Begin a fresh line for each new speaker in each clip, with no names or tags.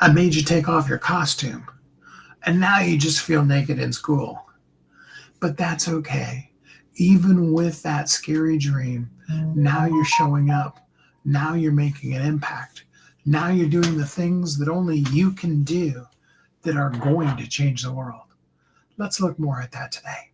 I made you take off your costume, and now you just feel naked in school. But that's okay. Even with that scary dream, now you're showing up. Now you're making an impact. Now you're doing the things that only you can do that are going to change the world. Let's look more at that today.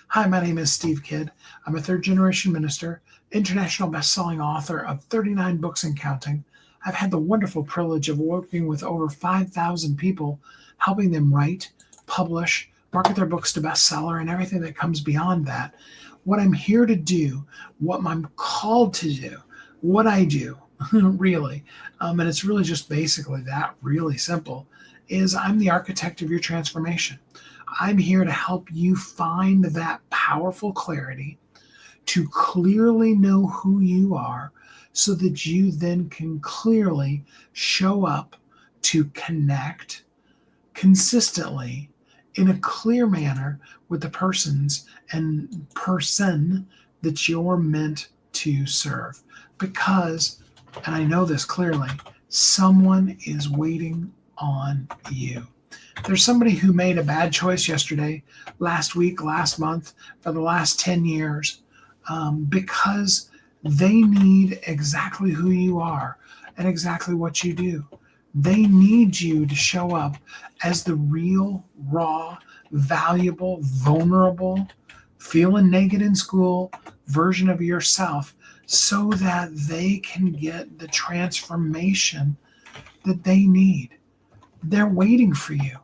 Hi, my name is Steve Kidd. I'm a third generation minister, international best-selling author of 39 books and counting. I've had the wonderful privilege of working with over 5,000 people, helping them write, publish, market their books to bestseller, and everything that comes beyond that. What I'm here to do, what I'm called to do, what I do, really, and it's really just basically that, really simple, is I'm the architect of your transformation. I'm here to help you find that powerful clarity, to clearly know who you are, so that you then can clearly show up to connect consistently in a clear manner with the persons and person that you're meant to serve. Because, and I know this clearly, someone is waiting on you. There's somebody who made a bad choice yesterday, last week, last month, for the last 10 years, because they need exactly who you are and exactly what you do. They need you to show up as the real, raw, valuable, vulnerable, feeling naked in school version of yourself, so that they can get the transformation that they need. They're waiting for you.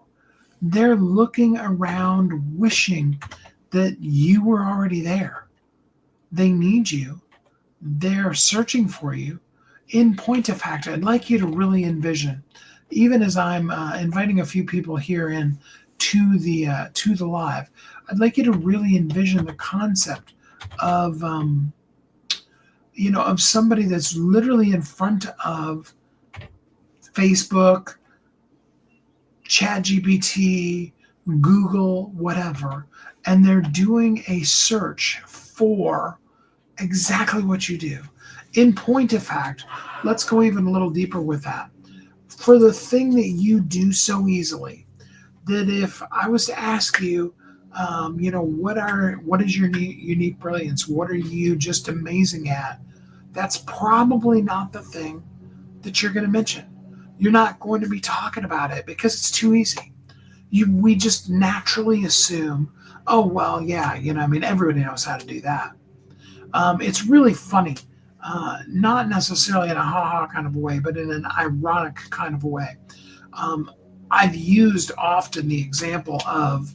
They're looking around wishing that you were already there. They need you. They're searching for you. In point of fact, I'd like you to really envision, even as I'm inviting a few people here in to the live, I'd like you to really envision the concept of of somebody that's literally in front of Facebook, ChatGPT, Google, whatever, and they're doing a search for exactly what you do. In point of fact, let's go even a little deeper with that. For the thing that you do so easily, that if I was to ask you, what is your unique brilliance? What are you just amazing at? That's probably not the thing that you're going to mention. You're not going to be talking about it because it's too easy. We just naturally assume, oh, well, yeah, everybody knows how to do that. It's really funny, not necessarily in a ha-ha kind of a way, but in an ironic kind of a way. I've used often the example of,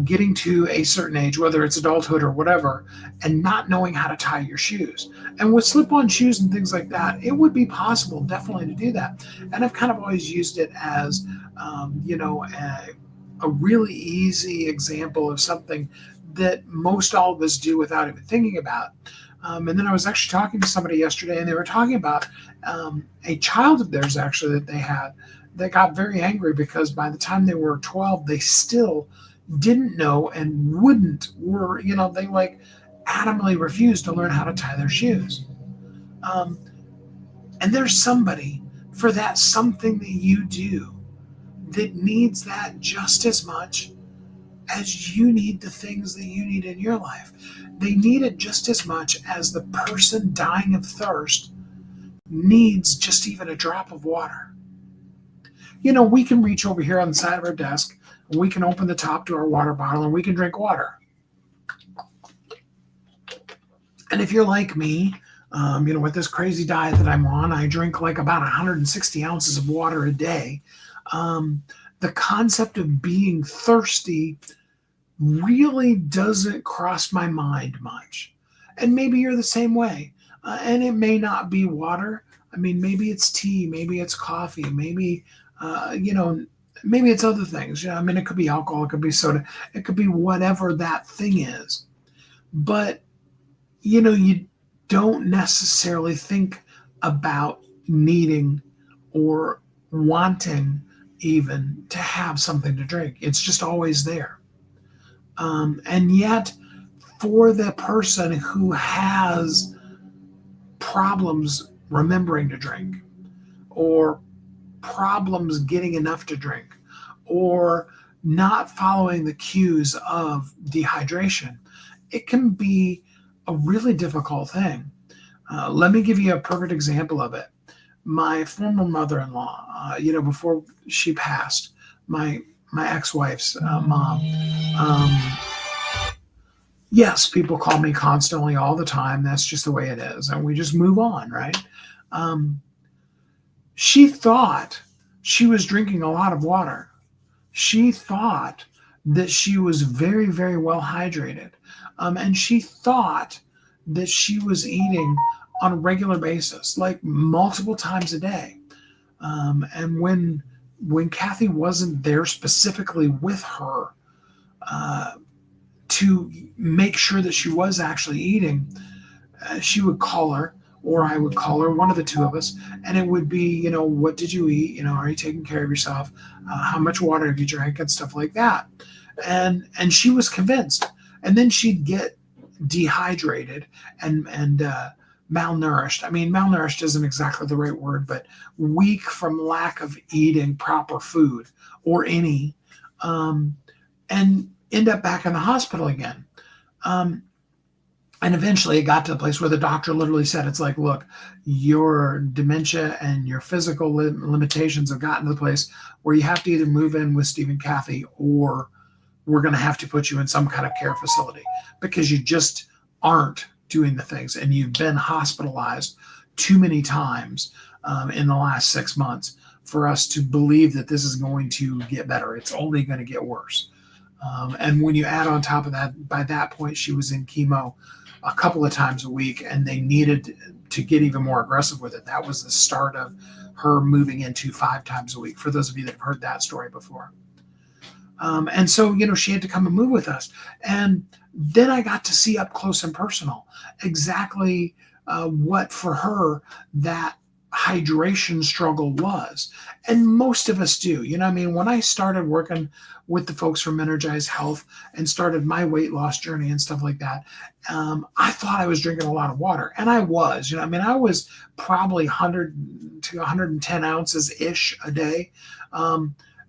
getting to a certain age, whether it's adulthood or whatever, and not knowing how to tie your shoes. And with slip-on shoes and things like that, it would be possible definitely to do that. And I've kind of always used it as, a really easy example of something that most all of us do without even thinking about. And then I was actually talking to somebody yesterday, and they were talking about a child of theirs actually that they had that got very angry because by the time they were 12, they still didn't know and they like adamantly refused to learn how to tie their shoes. And there's somebody for that something that you do that needs that just as much as you need the things that you need in your life. They need it just as much as the person dying of thirst needs just even a drop of water. We can reach over here on the side of our desk, and we can open the top to our water bottle, and we can drink water. And if you're like me, with this crazy diet that I'm on, I drink like about 160 ounces of water a day. The concept of being thirsty really doesn't cross my mind much. And maybe you're the same way. And it may not be water. Maybe it's tea, maybe it's coffee, maybe, maybe it's other things. It could be alcohol, it could be soda, it could be whatever that thing is. But, you don't necessarily think about needing or wanting even to have something to drink. It's just always there. And yet, for the person who has problems remembering to drink, or problems getting enough to drink, or not following the cues of dehydration, it can be a really difficult thing. Let me give you a perfect example of it. My former mother-in-law, before she passed, my ex-wife's mom. Um, yes, people call me constantly all the time. That's just the way it is, and we just move on, right? Um, she thought she was drinking a lot of water. She thought that she was very, very well hydrated. And she thought that she was eating on a regular basis, like multiple times a day. And when Kathy wasn't there specifically with her uh, to make sure that she was actually eating, she would call her, or I would call her, one of the two of us, and it would be, what did you eat? Are you taking care of yourself? How much water have you drank, and stuff like that. And she was convinced. And then she'd get dehydrated and malnourished. I mean, malnourished isn't exactly the right word, but weak from lack of eating proper food or any, and end up back in the hospital again. Um, and eventually it got to the place where the doctor literally said, it's like, look, your dementia and your physical limitations have gotten to the place where you have to either move in with Steve and Kathy, or we're going to have to put you in some kind of care facility, because you just aren't doing the things. And you've been hospitalized too many times in the last 6 months for us to believe that this is going to get better. It's only going to get worse. And when you add on top of that, by that point, she was in chemo a couple of times a week, and they needed to get even more aggressive with it. That was the start of her moving into 5 times a week, for those of you that have heard that story before. And so, she had to come and move with us. And then I got to see up close and personal exactly what for her that hydration struggle was. And most of us do. When I started working with the folks from Energize Health and started my weight loss journey and stuff like that, I thought I was drinking a lot of water. And I was. I was probably 100 to 110 ounces ish a day.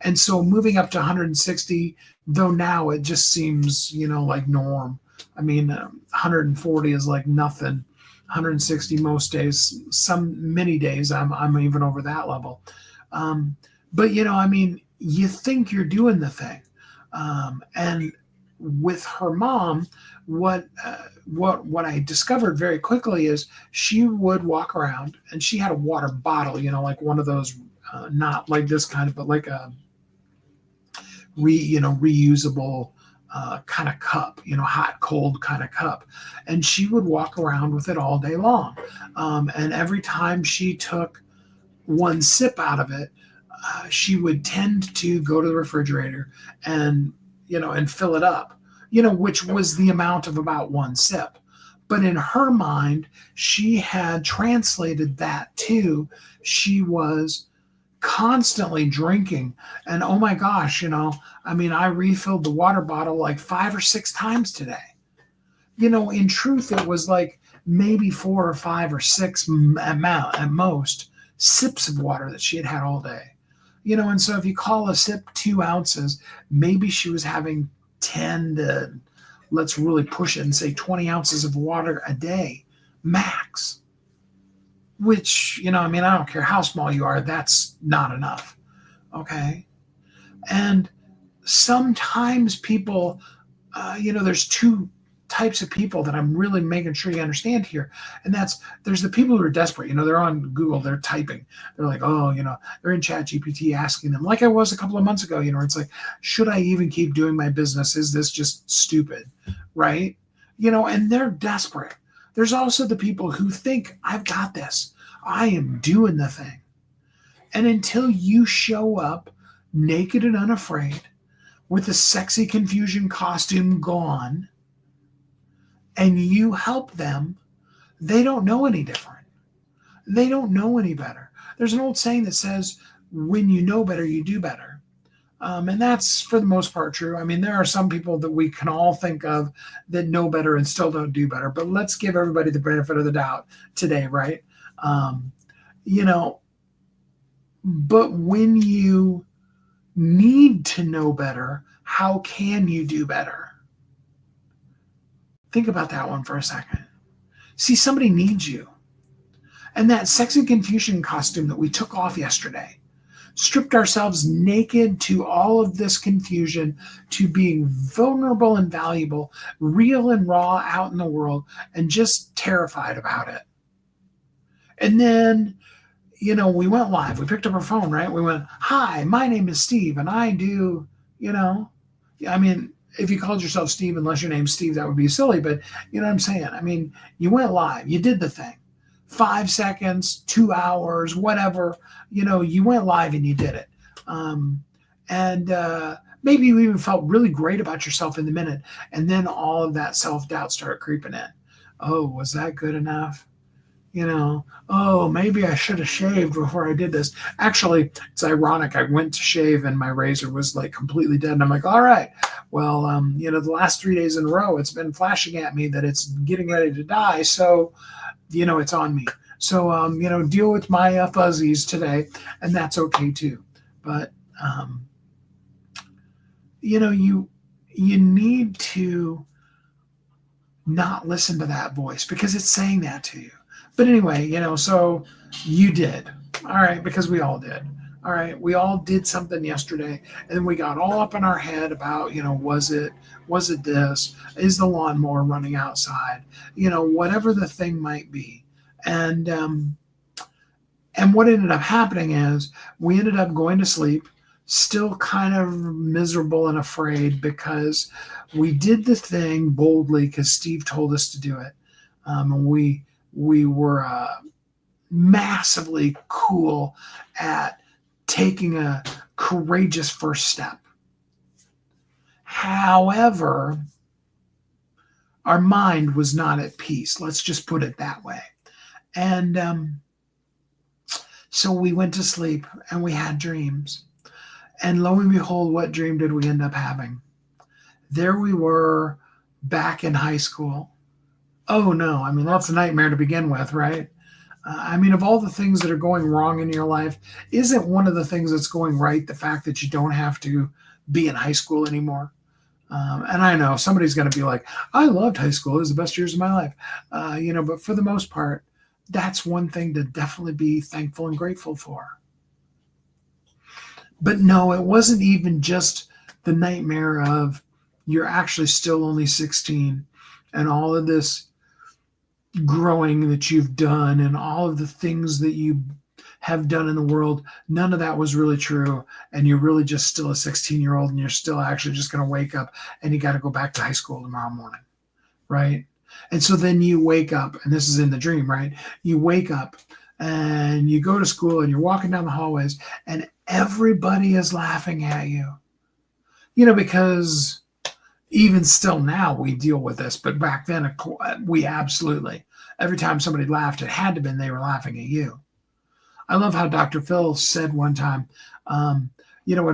And so moving up to 160, though now it just seems, like norm. 140 is like nothing. 160 most days. Many days I'm even over that level. But you think you're doing the thing. And with her mom, what I discovered very quickly is she would walk around, and she had a water bottle, like one of those, not like this kind of, but like a reusable kind of cup, hot, cold kind of cup. And she would walk around with it all day long. And every time she took one sip out of it, she would tend to go to the refrigerator and fill it up, which was the amount of about one sip. But in her mind, she had translated that to, she was constantly drinking. And oh my gosh, I refilled the water bottle like 5 or 6 times today. In truth, it was like maybe 4 or 5 or 6 at most sips of water that she had had all day. And so if you call a sip 2 ounces, maybe she was having 10 to, let's really push it and say 20 ounces of water a day max. Which, I don't care how small you are, that's not enough. Okay. And sometimes people, there's 2 types of people that I'm really making sure you understand here. And there's the people who are desperate. They're on Google, they're typing. They're like, they're in Chat GPT asking them, like I was a couple of months ago, it's like, should I even keep doing my business? Is this just stupid? Right? And they're desperate. There's also the people who think, I've got this. I am doing the thing. And until you show up naked and unafraid with a sexy confusion costume gone, and you help them, they don't know any different. They don't know any better. There's an old saying that says, when you know better, you do better. And that's for the most part true. There are some people that we can all think of that know better and still don't do better. But let's give everybody the benefit of the doubt today, right? But when you need to know better, how can you do better? Think about that one for a second. See, somebody needs you. And that sex and confusion costume that we took off yesterday, stripped ourselves naked to all of this confusion, to being vulnerable and valuable, real and raw out in the world, and just terrified about it. And then, we went live. We picked up our phone, right? We went, "Hi, my name is Steve, and I do, you know, I mean, if you called yourself Steve, unless your name's Steve, that would be silly, but you know what I'm saying? I mean, you went live, you did the thing. 5 seconds, 2 hours, whatever, you went live and you did it. And maybe you even felt really great about yourself in the minute. And then all of that self-doubt started creeping in. Oh, was that good enough? Oh, maybe I should have shaved before I did this. Actually, it's ironic. I went to shave and my razor was like completely dead. And I'm like, all right, well, the last 3 days in a row, it's been flashing at me that it's getting ready to die. So, it's on me. So, deal with my fuzzies today, and that's okay too. But, you need to not listen to that voice because it's saying that to you. But anyway, so you did. All right, because we all did. All right, we all did something yesterday, and then we got all up in our head about, was it this? Is the lawnmower running outside? Whatever the thing might be. And what ended up happening is we ended up going to sleep, still kind of miserable and afraid because we did the thing boldly because Steve told us to do it. And we were massively cool at taking a courageous first step. However, our mind was not at peace. Let's just put it that way. And so we went to sleep and we had dreams. And lo and behold, what dream did we end up having? There we were back in high school. Oh no, I mean, that's a nightmare to begin with, right? Of all the things that are going wrong in your life, isn't one of the things that's going right the fact that you don't have to be in high school anymore? And I know somebody's going to be like, I loved high school. It was the best years of my life. But for the most part, that's one thing to definitely be thankful and grateful for. But no, it wasn't even just the nightmare of you're actually still only 16 and all of this growing that you've done and all of the things that you have done in the world. None of that was really true. And you're really just still a 16-year-old and you're still actually just going to wake up and you got to go back to high school tomorrow morning. Right. And so then you wake up, and this is in the dream, right? You wake up and you go to school and you're walking down the hallways and everybody is laughing at you, because even still now we deal with this, but back then we absolutely, every time somebody laughed, it had to have been they were laughing at you. I love how Dr. Phil said one time, and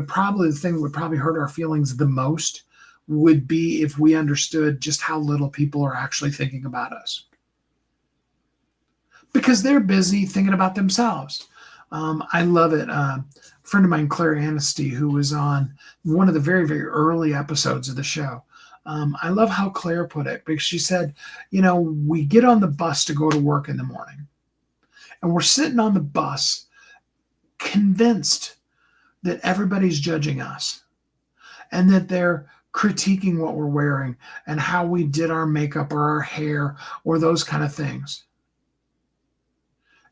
probably the thing that would probably hurt our feelings the most would be if we understood just how little people are actually thinking about us. Because they're busy thinking about themselves. I love it. A friend of mine, Claire Anasty, who was on one of the very, very early episodes of the show. I love how Claire put it, because she said, we get on the bus to go to work in the morning, and we're sitting on the bus convinced that everybody's judging us and that they're critiquing what we're wearing and how we did our makeup or our hair or those kind of things.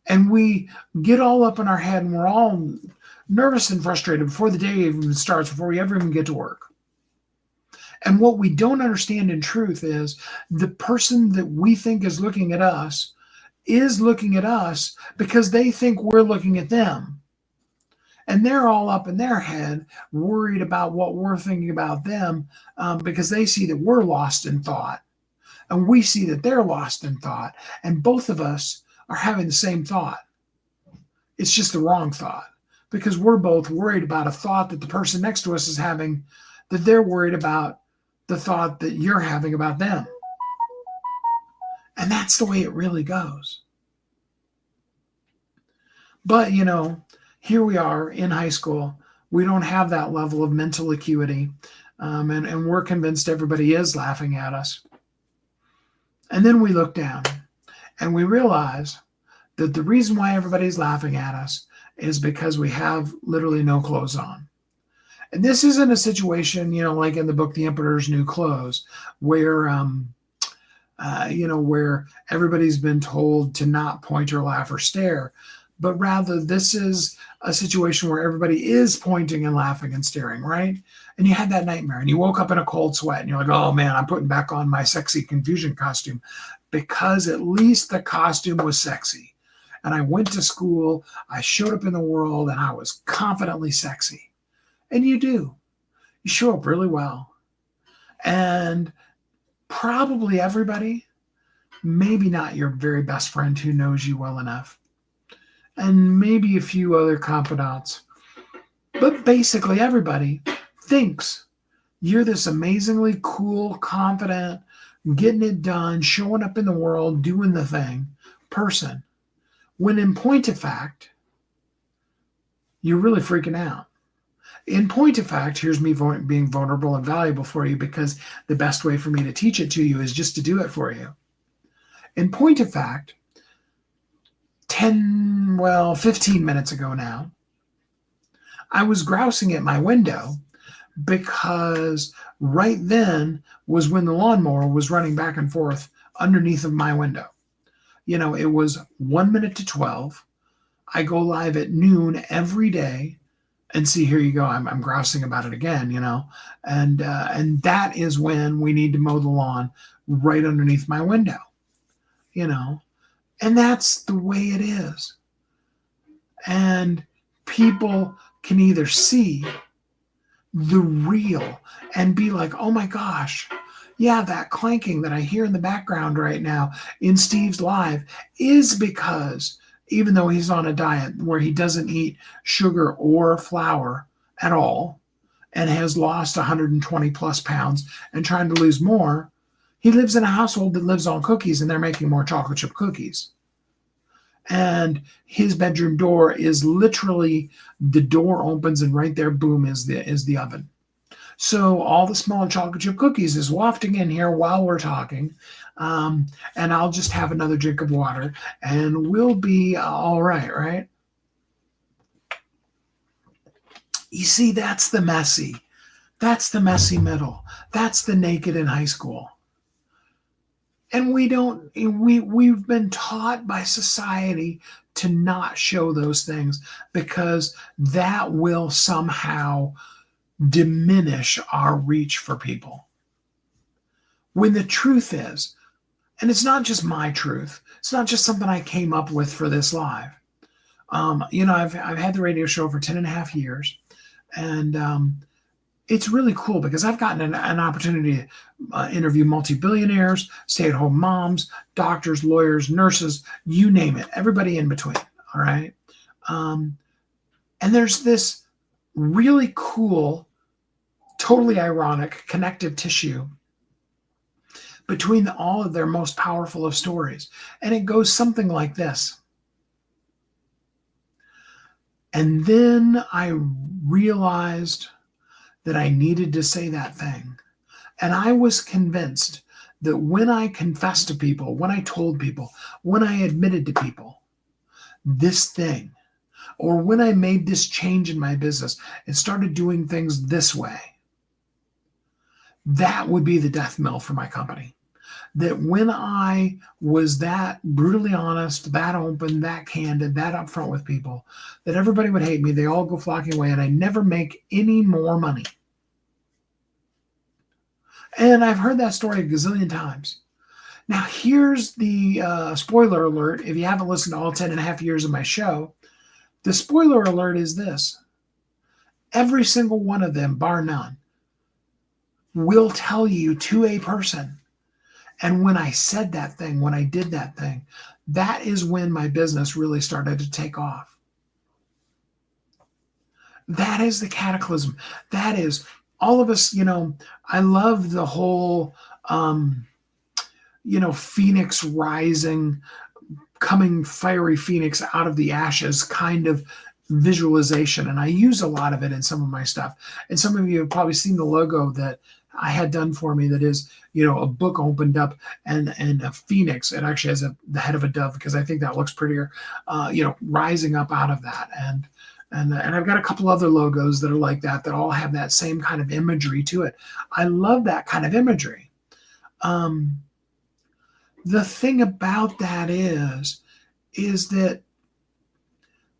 And we get all up in our head and we're all nervous and frustrated before the day even starts, before we ever even get to work. And what we don't understand in truth is the person that we think is looking at us because they think we're looking at them. And they're all up in their head, worried about what we're thinking about them, because they see that we're lost in thought. And we see that they're lost in thought. And both of us are having the same thought. It's just the wrong thought, because we're both worried about a thought that the person next to us is having, that they're worried about the thought that you're having about them. And that's the way it really goes. But, here we are in high school. We don't have that level of mental acuity. And we're convinced everybody is laughing at us. And then we look down and we realize that the reason why everybody's laughing at us is because we have literally no clothes on. And this isn't a situation, like in the book, The Emperor's New Clothes, where, where everybody's been told to not point or laugh or stare, but rather this is a situation where everybody is pointing and laughing and staring, right? And you had that nightmare and you woke up in a cold sweat and you're like, oh man, I'm putting back on my sexy confusion costume because at least the costume was sexy. And I went to school, I showed up in the world, and I was confidently sexy. And you do. You show up really well. And probably everybody, maybe not your very best friend who knows you well enough, and maybe a few other confidants, but basically everybody thinks you're this amazingly cool, confident, getting it done, showing up in the world, doing the thing person. When in point of fact, you're really freaking out. In point of fact, here's me being vulnerable and valuable for you because the best way for me to teach it to you is just to do it for you. In point of fact, 15 minutes ago now, I was grousing at my window because right then was when the lawnmower was running back and forth underneath of my window. It was 1 minute to 12. I go live at noon every day, and see, here you go. I'm grousing about it again, and that is when we need to mow the lawn right underneath my window, and that's the way it is. And people can either see the real and be like, oh my gosh, yeah, that clanking that I hear in the background right now in Steve's live is because even though he's on a diet where he doesn't eat sugar or flour at all and has lost 120 plus pounds and trying to lose more, he lives in a household that lives on cookies and they're making more chocolate chip cookies. And his bedroom door is literally, the door opens and right there, boom, is the oven. So all the smaller chocolate chip cookies is wafting in here while we're talking. And I'll just have another drink of water and we'll be all right, right? You see, that's the messy. That's the messy middle. That's the naked in high school. And we've been taught by society to not show those things because that will somehow diminish our reach for people. When the truth is, and it's not just my truth, it's not just something I came up with for this live. I've had the radio show for 10 and a half years, and it's really cool because I've gotten an opportunity to interview multi-billionaires, stay-at-home moms, doctors, lawyers, nurses, you name it, everybody in between, all right? And there's this really cool, totally ironic connective tissue between all of their most powerful of stories. And it goes something like this. And then I realized that I needed to say that thing. And I was convinced that when I confessed to people, when I told people, when I admitted to people this thing, or when I made this change in my business and started doing things this way, that would be the death knell for my company. That when I was that brutally honest, that open, that candid, that upfront with people, that everybody would hate me, they all go flocking away, and I never make any more money. And I've heard that story a gazillion times. Now, here's the spoiler alert. If you haven't listened to all 10 and a half years of my show, the spoiler alert is this. Every single one of them, bar none, will tell you to a person. And when I said that thing, when I did that thing, that is when my business really started to take off. That is the cataclysm. That is all of us, I love the whole, Phoenix rising, coming fiery Phoenix out of the ashes kind of visualization, and I use a lot of it in some of my stuff. And some of you have probably seen the logo that I had done for me that is, a book opened up and a phoenix. It actually has the head of a dove because I think that looks prettier, rising up out of that. And I've got a couple other logos that are like that all have that same kind of imagery to it. I love that kind of imagery. The thing about that is that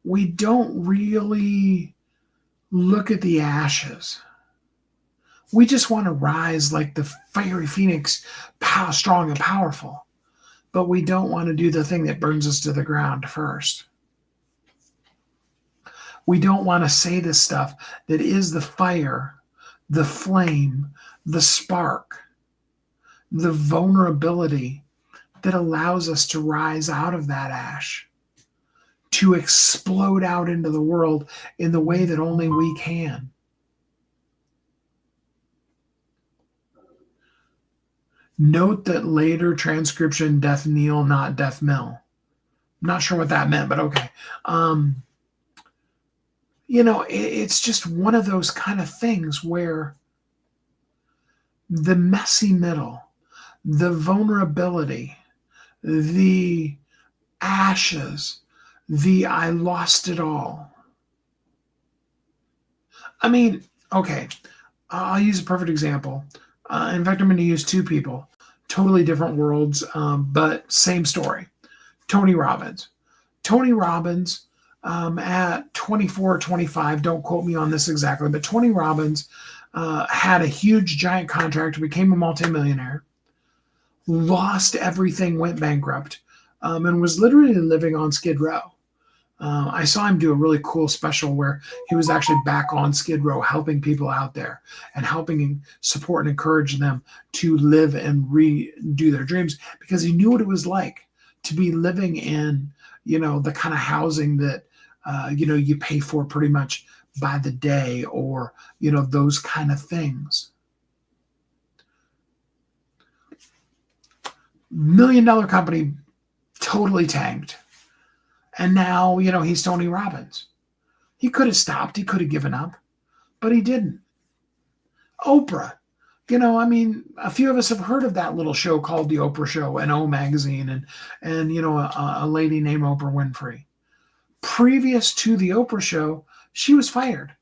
we don't really look at the ashes. We just want to rise like the fiery phoenix, strong and powerful. But we don't want to do the thing that burns us to the ground first. We don't want to say the stuff that is the fire, the flame, the spark, the vulnerability that allows us to rise out of that ash, to explode out into the world in the way that only we can. Note that later transcription, death kneel, not death mill. I'm not sure what that meant, but okay. It's just one of those kind of things where the messy middle, the vulnerability, the ashes, the I lost it all. I mean, okay, I'll use a perfect example. In fact, I'm going to use two people, totally different worlds, but same story. Tony Robbins. Tony Robbins, at 24 or 25, don't quote me on this exactly, but Tony Robbins had a huge, giant contract, became a multimillionaire, lost everything, went bankrupt, and was literally living on Skid Row. I saw him do a really cool special where he was actually back on Skid Row helping people out there and helping support and encourage them to live and redo their dreams, because he knew what it was like to be living in, the kind of housing that, you pay for pretty much by the day, or, those kind of things. $1 million company totally tanked. And now, he's Tony Robbins. He could have stopped. He could have given up, but he didn't. Oprah. A few of us have heard of that little show called The Oprah Show and O Magazine and a lady named Oprah Winfrey. Previous to The Oprah Show, she was fired.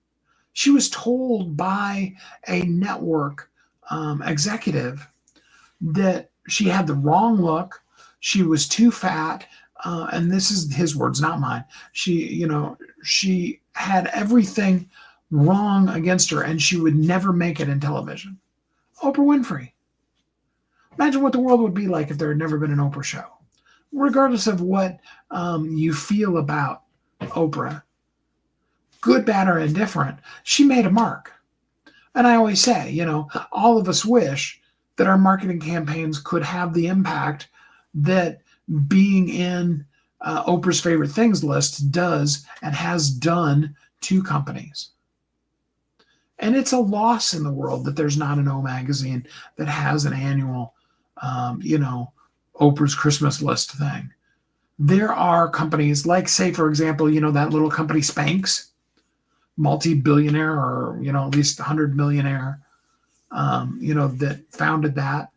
She was told by a network executive that she had the wrong look. She was too fat. And this is his words, not mine. She had everything wrong against her, and she would never make it in television. Oprah Winfrey. Imagine what the world would be like if there had never been an Oprah show. Regardless of what you feel about Oprah, good, bad, or indifferent, she made a mark. And I always say, all of us wish that our marketing campaigns could have the impact that being in Oprah's favorite things list does and has done to companies. And it's a loss in the world that there's not an O magazine that has an annual, Oprah's Christmas list thing. There are companies like, say, for example, that little company Spanx, multi-billionaire or, at least 100 millionaire, that founded that.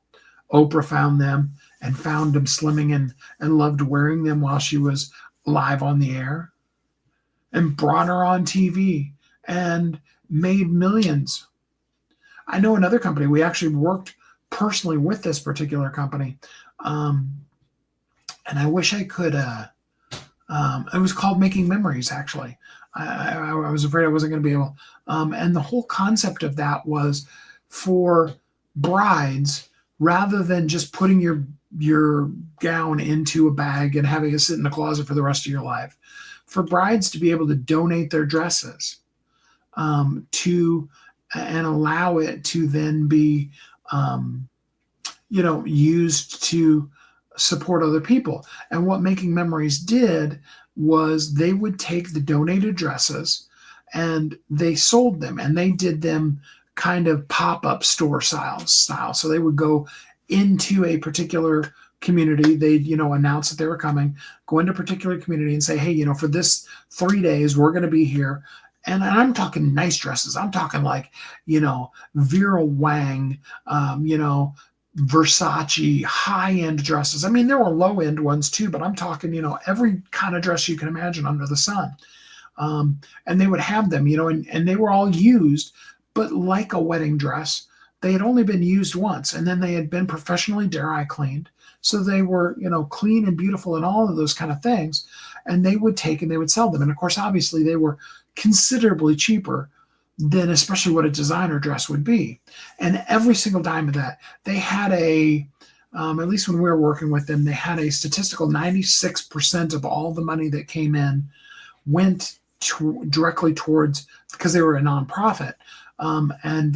Oprah found them and found them slimming and loved wearing them while she was live on the air, and brought her on TV and made millions. I know another company, we actually worked personally with this particular company. And I wish I could, it was called Making Memories, actually. I was afraid I wasn't going to be able. And the whole concept of that was for brides, rather than just putting your gown into a bag and having it sit in the closet for the rest of your life, for brides to be able to donate their dresses to and allow it to then be used to support other people. And what Making Memories did was they would take the donated dresses and they sold them, and they did them kind of pop-up store style. So they would go into a particular community. They'd, announce that they were coming, go into a particular community and say, hey, for this 3 days, we're going to be here. And I'm talking nice dresses. I'm talking like, Vera Wang, Versace, high-end dresses. I mean, there were low-end ones too, but I'm talking, every kind of dress you can imagine under the sun. And they would have them, and they were all used, but like a wedding dress, they had only been used once, and then they had been professionally dry cleaned. So they were, clean and beautiful and all of those kind of things. And they would take and they would sell them. And of course, obviously, they were considerably cheaper than especially what a designer dress would be. And every single dime of that, they had at least when we were working with them, they had a statistical 96% of all the money that came in went directly towards, because they were a nonprofit, and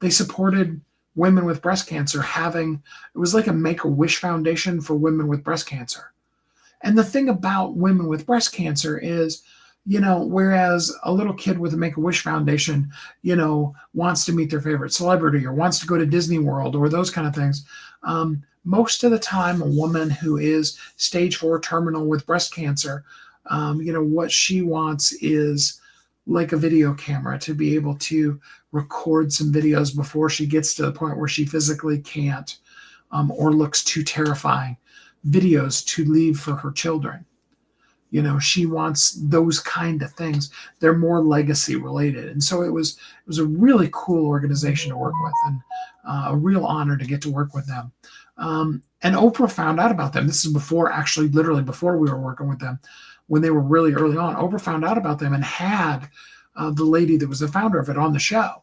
they supported women with breast cancer. It was like a Make-A-Wish Foundation for women with breast cancer. And the thing about women with breast cancer is, whereas a little kid with a Make-A-Wish Foundation, wants to meet their favorite celebrity or wants to go to Disney World or those kind of things, most of the time, a woman who is stage 4 terminal with breast cancer, what she wants is like a video camera to be able to record some videos before she gets to the point where she physically can't, or looks too terrifying, videos to leave for her children. She wants those kind of things. They're more legacy related. And so it was a really cool organization to work with, and a real honor to get to work with them. And Oprah found out about them. This is literally before we were working with them, when they were really early on. Oprah found out about them and had the lady that was the founder of it on the show.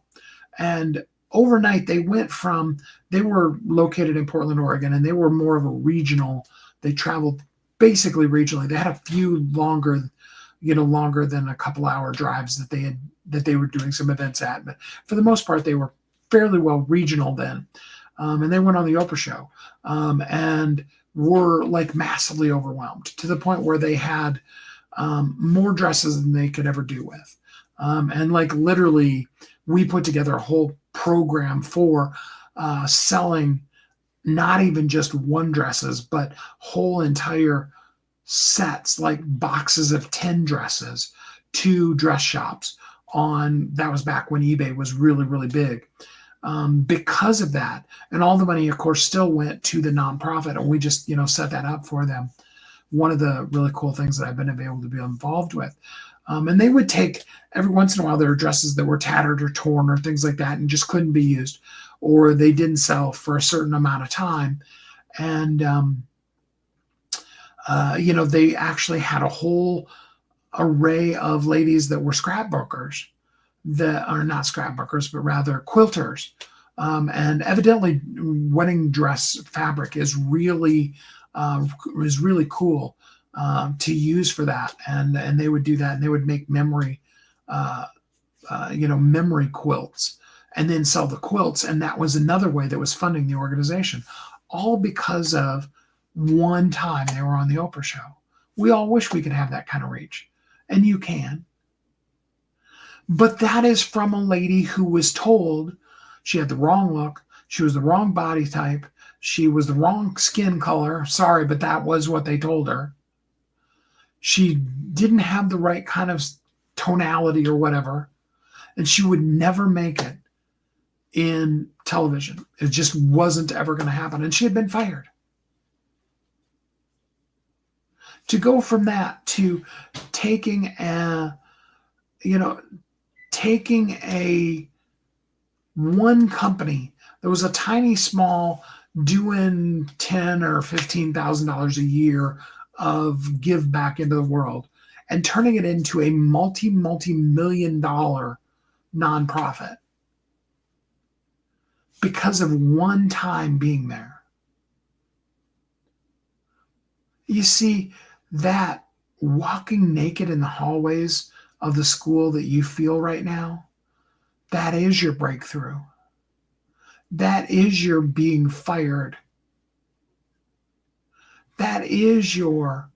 And overnight, they were located in Portland, Oregon, and they were more of a regional. They traveled basically regionally. They had a few longer than a couple hour drives that they were doing some events at. But for the most part, they were fairly well regional then. And they went on the Oprah show, and were like massively overwhelmed to the point where they had more dresses than they could ever do with. And like literally, we put together a whole program for selling not even just one dresses, but whole entire sets, like boxes of 10 dresses, to dress shops. That was back when eBay was really, really big. Because of that, and all the money, of course, still went to the nonprofit, and we just, set that up for them. One of the really cool things that I've been able to be involved with. And they would take, every once in a while, there were dresses that were tattered or torn or things like that and just couldn't be used, or they didn't sell for a certain amount of time. And, they actually had a whole array of ladies that were scrapbookers, that are not scrapbookers, but rather quilters. And evidently, wedding dress fabric is really cool to use for that. And they would do that, and they would make memory quilts, and then sell the quilts. And that was another way that was funding the organization, all because of one time they were on the Oprah show. We all wish we could have that kind of reach, and you can. But that is from a lady who was told she had the wrong look, she was the wrong body type, she was the wrong skin color. Sorry, but that was what they told her. She didn't have the right kind of tonality or whatever, and she would never make it in television. It just wasn't ever going to happen, and she had been fired. To go from that to taking a one company that was a tiny, small, doing $10,000 or $15,000 a year of give back into the world, and turning it into a multi-million dollar nonprofit because of one time being there. You see, that walking naked in the hallways of the school that you feel right now, that is your breakthrough. That is your being fired. That is your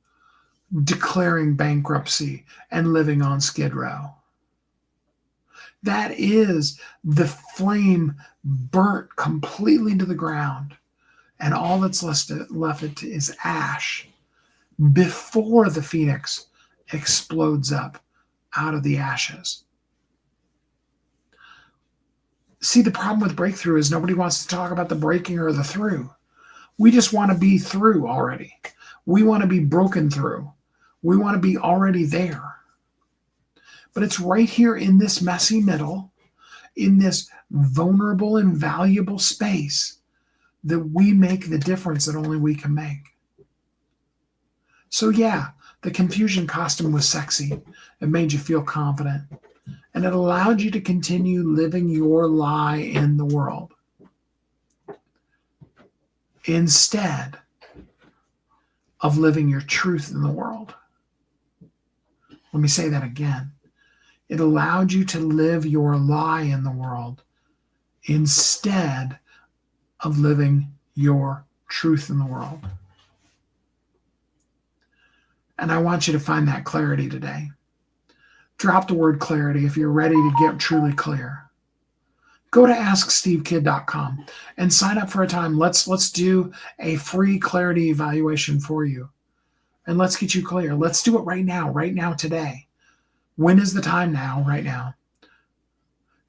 declaring bankruptcy and living on Skid Row. That is the flame burnt completely to the ground, And all that's left is ash before the phoenix explodes up out of the ashes. See, the problem with breakthrough is nobody wants to talk about the breaking or the through. We just want to be through already. We want to be broken through. We want to be already there. But it's right here in this messy middle, in this vulnerable and valuable space, that we make the difference that only we can make. So yeah, the confusion costume was sexy. It made you feel confident. And it allowed you to continue living your lie in the world, instead of living your truth in the world. Let me say that again. It allowed you to live your lie in the world instead of living your truth in the world. And I want you to find that clarity today. Drop the word clarity if you're ready to get truly clear. Go to AskSteveKidd.com and sign up for a time. Let's do a free clarity evaluation for you. And let's get you clear. Let's do it right now, today. When is the time now, right now?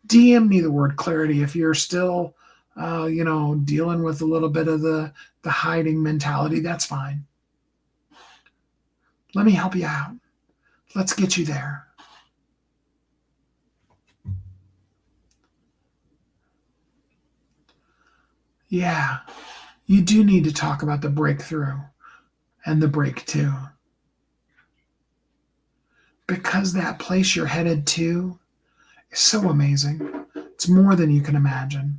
DM me the word clarity if you're still, dealing with a little bit of the hiding mentality. That's fine. Let me help you out. Let's get you there. Yeah, you do need to talk about the breakthrough and the break too. Because that place you're headed to is so amazing. It's more than you can imagine.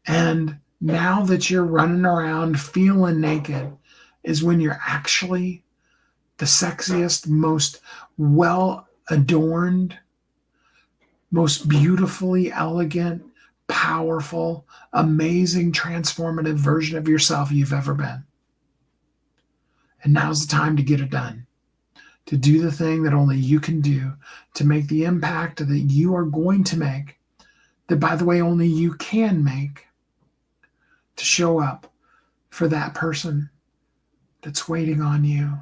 And now that you're running around feeling naked is when you're actually the sexiest, most well-adorned, most beautifully elegant, powerful, amazing, transformative version of yourself you've ever been. And now's the time to get it done. To do the thing that only you can do, to make the impact that you are going to make, that, by the way, only you can make, to show up for that person that's waiting on you.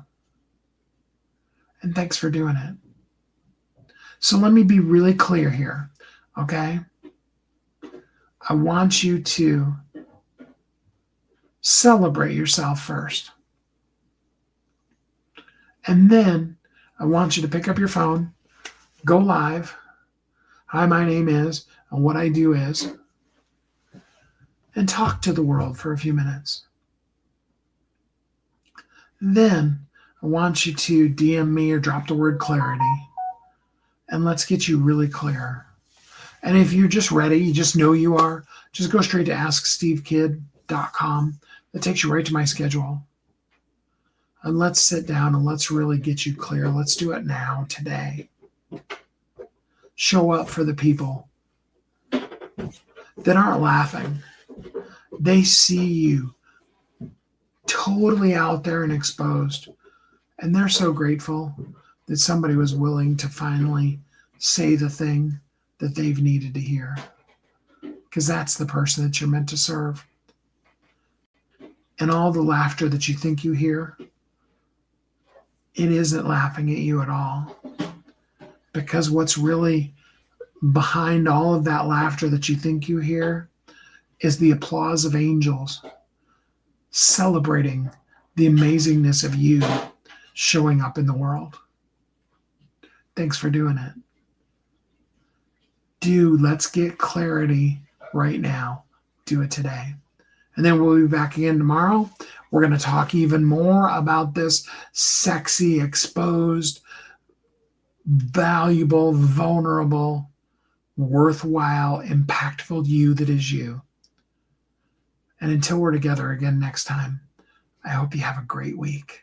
And thanks for doing it. So let me be really clear here, okay? I want you to celebrate yourself first. And then I want you to pick up your phone, go live. Hi, my name is, and what I do is, and talk to the world for a few minutes. Then I want you to DM me or drop the word clarity, and let's get you really clear. And if you're just ready, you just know you are, just go straight to AskSteveKidd.com. That takes you right to my schedule. And let's sit down and let's really get you clear. Let's do it now, today. Show up for the people that aren't laughing. They see you totally out there and exposed. And they're so grateful that somebody was willing to finally say the thing that they've needed to hear. Because that's the person that you're meant to serve. And all the laughter that you think you hear, it isn't laughing at you at all. Because what's really behind all of that laughter that you think you hear is the applause of angels celebrating the amazingness of you showing up in the world. Thanks for doing it. Let's get clarity right now. Do it today. And then we'll be back again tomorrow. We're going to talk even more about this sexy, exposed, valuable, vulnerable, worthwhile, impactful you that is you. And until we're together again next time, I hope you have a great week.